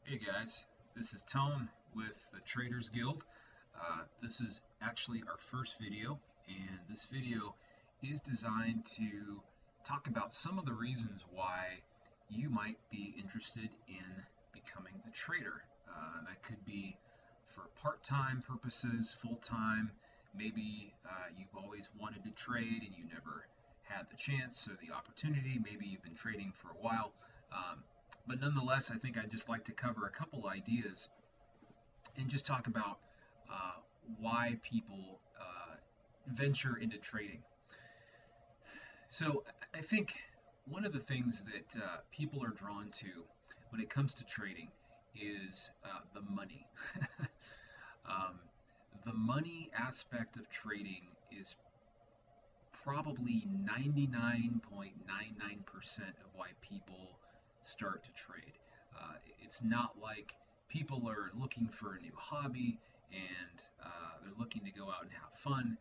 Hey guys, this is Tom with the Traders Guild. This is actually our first video, and this video is designed to talk about some of the reasons why you might be interested in becoming a trader. That could be for part-time purposes, full-time. Maybe you've always wanted to trade and you never had the chance or the opportunity. Maybe you've been trading for a while. But nonetheless, I think I'd just like to cover a couple ideas and just talk about uh, why people venture into trading. So I think one of the things that people are drawn to when it comes to trading is the money. um, the money aspect of trading is probably 99.99% of why people start to trade. It's not like people are looking for a new hobby and they're looking to go out and have fun.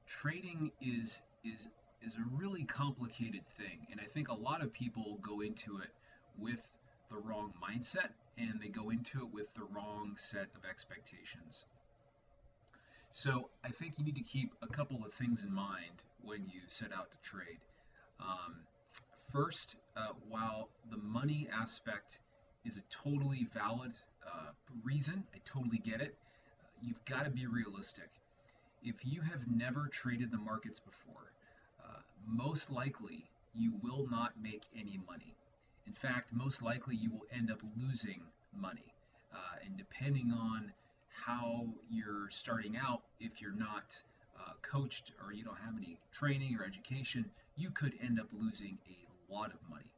Trading is a really complicated thing, and I think a lot of people go into it with the wrong mindset and they go into it with the wrong set of expectations. So I think you need to keep a couple of things in mind when you set out to trade. Um, First, while the money aspect is a totally valid reason, I totally get it, you've got to be realistic. If you have never traded the markets before, most likely you will not make any money. In fact, most likely you will end up losing money. And depending on how you're starting out, if you're not coached or you don't have any training or education, you could end up losing a lot of money.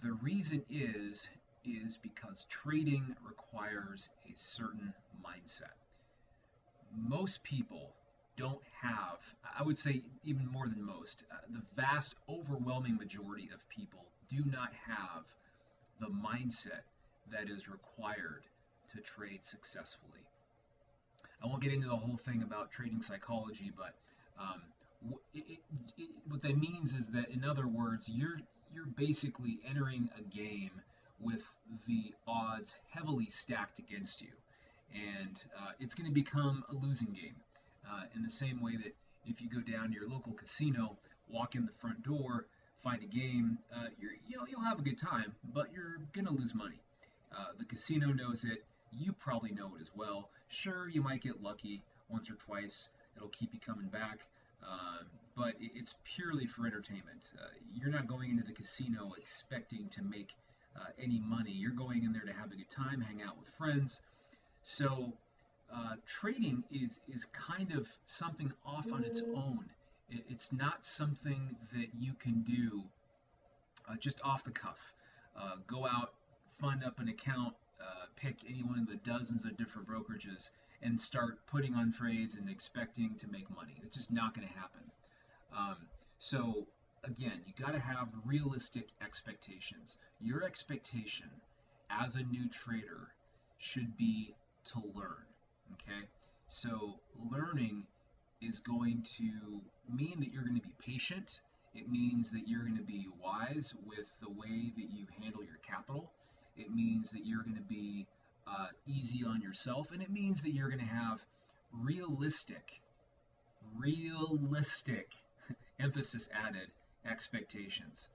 The reason is because trading requires a certain mindset. Most people don't have, I would say even more than most, the vast overwhelming majority of people do not have the mindset that is required to trade successfully. I won't get into the whole thing about trading psychology, but um, what that means is that, in other words, you're basically entering a game with the odds heavily stacked against you, and it's going to become a losing game. In the same way that if you go down to your local casino, walk in the front door, find a game, you'll have a good time, but you're going to lose money. The casino knows it. You probably know it as well. Sure, you might get lucky once or twice. It'll keep you coming back. But it's purely for entertainment. You're not going into the casino expecting to make any money. You're going in there to have a good time, hang out with friends. So trading is kind of something off on its own. It's not something that you can do just off the cuff. Go out, fund up an account, pick any one of the dozens of different brokerages, and start putting on trades and expecting to make money. It's just not going to happen. So again, you got to have realistic expectations. Your expectation as a new trader should be to learn. Okay, so learning is going to mean that you're going to be patient. It means that you're going to be wise with the way that you handle your capital. It means that you're going to be easy on yourself, and it means that you're going to have realistic emphasis added expectations.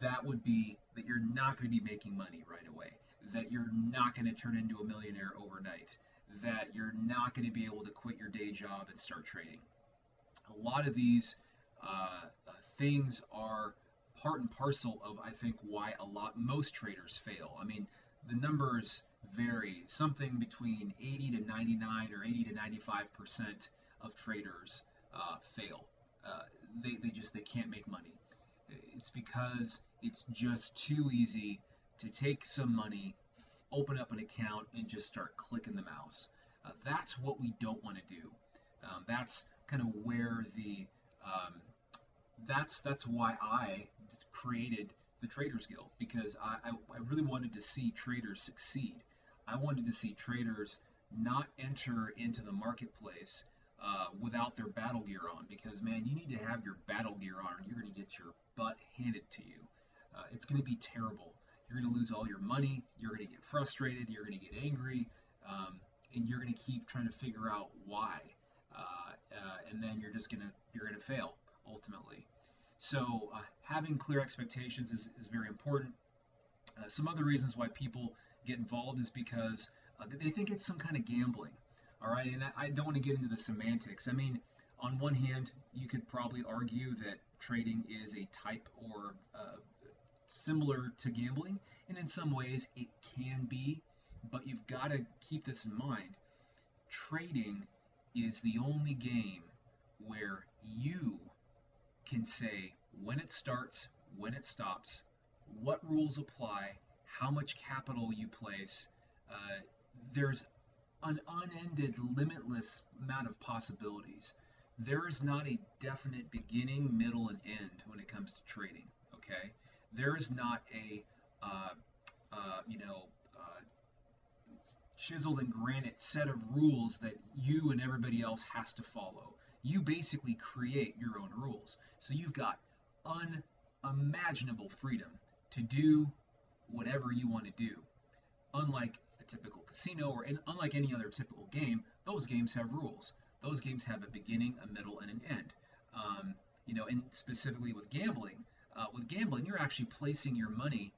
That would be that you're not going to be making money right away, that you're not going to turn into a millionaire overnight, that you're not going to be able to quit your day job and start trading. A lot of these things are part and parcel of, I think, why most traders fail. I mean, the numbers vary. Something between 80 to 99 or 80 to 95% of traders fail. They can't make money. It's because it's just too easy to take some money, open up an account, and just start clicking the mouse. That's what we don't want to do. That's kind of where that's why I created the Traders Guild, because I really wanted to see traders succeed. I wanted to see traders not enter into the marketplace without their battle gear on, because man, you need to have your battle gear on or you're going to get your butt handed to you. It's going to be terrible. you're going to lose all your money, you're going to get frustrated, you're going to get angry, um, and you're going to keep trying to figure out why, and then you're going to fail ultimately. So having clear expectations is very important. Some other reasons why people get involved is because they think it's some kind of gambling. All right, and I don't want to get into the semantics. I mean, on one hand, you could probably argue that trading is a type or similar to gambling, and in some ways it can be, but you've got to keep this in mind. Trading is the only game where you can say when it starts, when it stops, what rules apply, how much capital you place. Uh, there's an unended, limitless amount of possibilities. There is not a definite beginning, middle, and end when it comes to trading. Okay, there is not a uh, you know chiseled in granite set of rules that you and everybody else has to follow. You basically create your own rules. So you've got unimaginable freedom to do whatever you want to do. Unlike a typical casino or unlike any other typical game, those games have rules. Those games have a beginning, a middle, and an end. And specifically with gambling, you're actually placing your money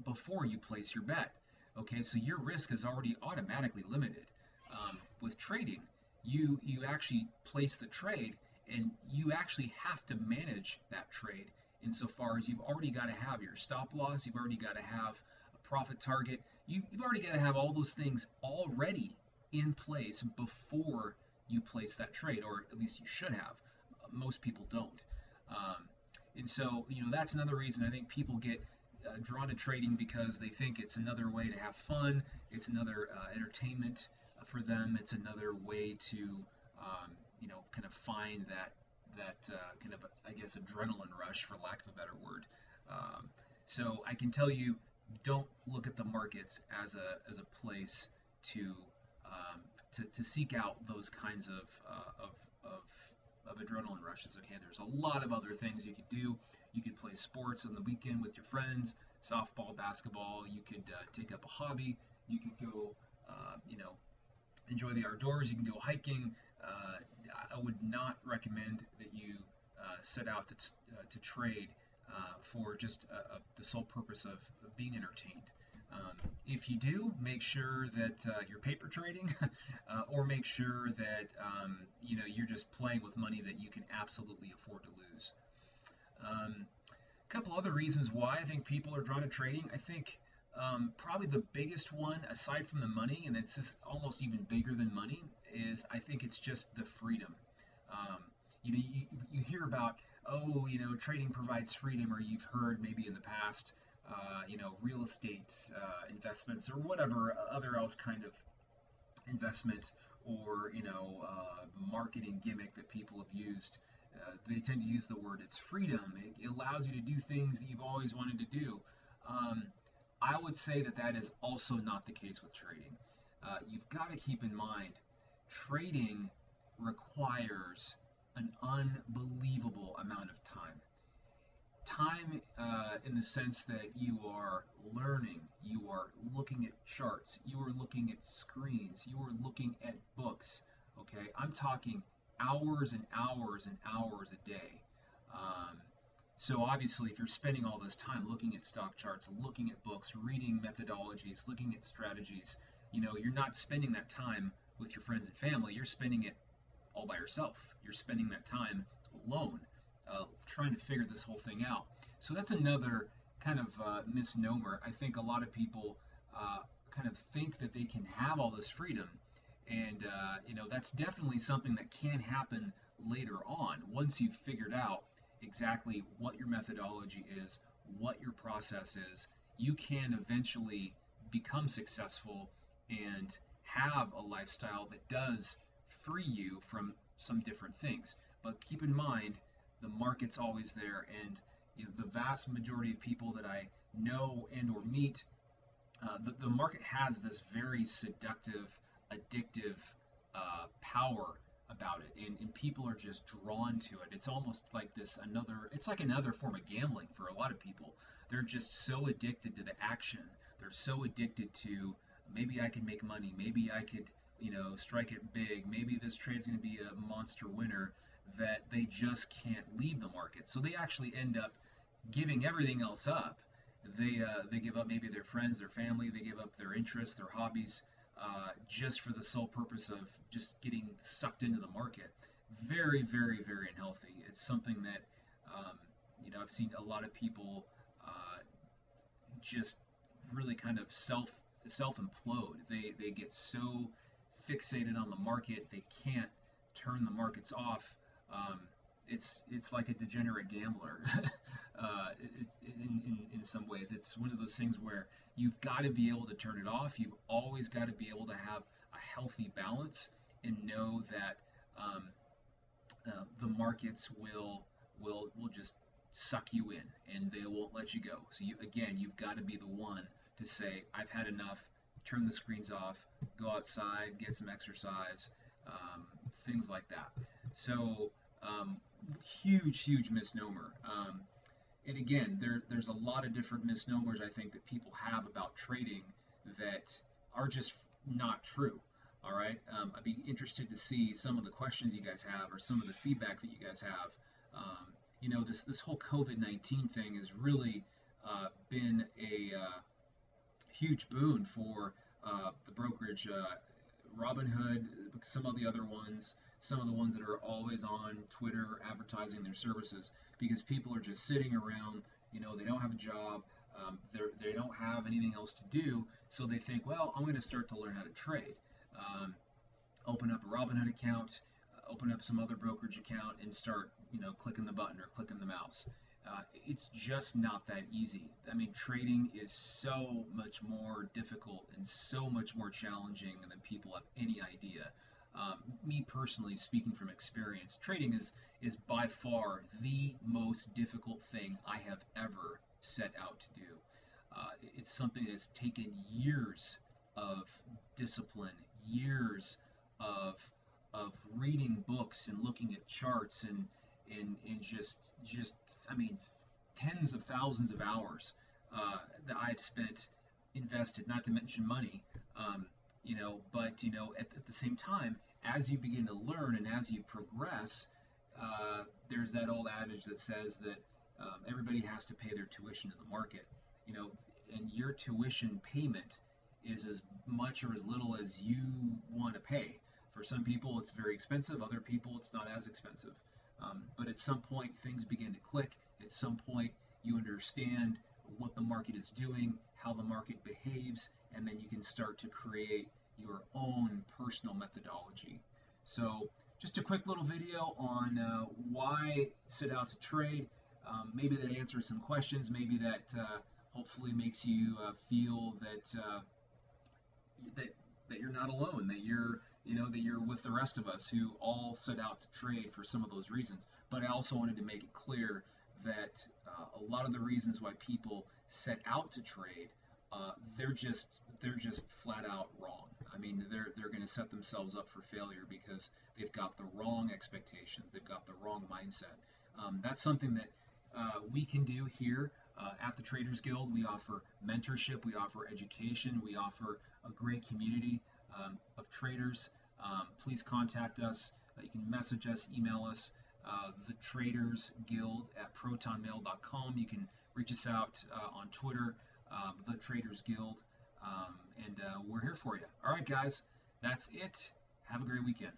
before you place your bet. Okay, so your risk is already automatically limited. With trading, you actually place the trade, and you actually have to manage that trade insofar as you've already got to have your stop loss, you've already got to have a profit target, you've already got to have all those things already in place before you place that trade, or at least you should have. Most people don't. Um, and so, that's another reason I think people get drawn to trading, because they think it's another way to have fun, it's another entertainment for them, it's another way to, kind of find that kind of, I guess, adrenaline rush, for lack of a better word. So I can tell you, don't look at the markets as a place to to seek out those kinds of adrenaline rushes. Okay, there's a lot of other things you could do. You could play sports on the weekend with your friends, softball, basketball. You could take up a hobby. You could go, enjoy the outdoors. You can go hiking. I would not recommend that you set out to trade for just the sole purpose of being entertained. If you do, make sure that you're paper trading, or make sure that you're just playing with money that you can absolutely afford to lose. A couple other reasons why I think people are drawn to trading. I think probably the biggest one, aside from the money, and it's just almost even bigger than money, is I think it's just the freedom. Um, you hear about, oh, trading provides freedom, or you've heard maybe in the past, real estate investments or whatever other else kind of investment, or marketing gimmick that people have used. They tend to use the word, it's freedom. It allows you to do things that you've always wanted to do. Um, I would say that is also not the case with trading. You've got to keep in mind, trading requires an unbelievable amount of time. Time in the sense that you are learning, you are looking at charts, you are looking at screens, you are looking at books. Okay, I'm talking hours and hours and hours a day. Um, so obviously, if you're spending all this time looking at stock charts, looking at books, reading methodologies, looking at strategies, you're not spending that time with your friends and family. You're spending it all by yourself. You're spending that time alone, trying to figure this whole thing out. So that's another kind of misnomer. I think a lot of people kind of think that they can have all this freedom, and that's definitely something that can happen later on once you've figured out exactly what your methodology is, what your process is. You can eventually become successful and have a lifestyle that does free you from some different things. But keep in mind, the market's always there, and the vast majority of people that I know and or meet, the market has this very seductive, addictive power about it, and people are just drawn to it. It's almost like it's like another form of gambling for a lot of people. They're just so addicted to the action. They're so addicted to, maybe I can make money, maybe I could, strike it big, maybe this trade's going to be a monster winner, that they just can't leave the market. So they actually end up giving everything else up. They give up maybe their friends, their family, they give up their interests, their hobbies, just for the sole purpose of just getting sucked into the market. Very, very, very unhealthy. It's something that, um, I've seen a lot of people just really kind of self implode. They get so fixated on the market they can't turn the markets off. Um, it's like a degenerate gambler. In some ways, it's one of those things where you've got to be able to turn it off. You've always got to be able to have a healthy balance and know that the markets will just suck you in and they won't let you go. So you've got to be the one to say, I've had enough, turn the screens off, go outside, get some exercise, things like that. So huge misnomer. And again, there's a lot of different misnomers I think that people have about trading that are just not true. All right, I'd be interested to see some of the questions you guys have or some of the feedback that you guys have. This whole COVID-19 thing has really been a huge boon for the brokerage, Robinhood, some of the other ones, some of the ones that are always on Twitter advertising their services, because people are just sitting around, they don't have a job, they don't have anything else to do, so they think, well, I'm going to start to learn how to trade. Open up a Robinhood account, open up some other brokerage account, and start, clicking the button or clicking the mouse. It's just not that easy. I mean, trading is so much more difficult and so much more challenging than people have any idea. Me personally, speaking from experience, trading is by far the most difficult thing I have ever set out to do. It's something that has taken years of discipline, years of reading books and looking at charts and just I mean, tens of thousands of hours that I've spent invested, not to mention money. But at the same time, as you begin to learn and as you progress, there's that old adage that says that everybody has to pay their tuition to the market. And your tuition payment is as much or as little as you want to pay. For some people, it's very expensive. Other people, it's not as expensive. But at some point, things begin to click. At some point, you understand what the market is doing, how the market behaves, and then you can start to create your own personal methodology. So just a quick little video on why set out to trade. Maybe that answers some questions. Maybe that hopefully makes you feel that you're not alone, that you're with the rest of us who all set out to trade for some of those reasons. But I also wanted to make it clear that a lot of the reasons why people set out to trade, they're just flat out wrong. I mean, they're going to set themselves up for failure because they've got the wrong expectations, they've got the wrong mindset. That's something that we can do here at the Traders Guild. We offer mentorship, we offer education, we offer a great community of traders. Please contact us. You can message us, email us, the Traders Guild at protonmail.com. You can reach us out on Twitter, the Traders Guild, and we're here for you. All right, guys, that's it. Have a great weekend.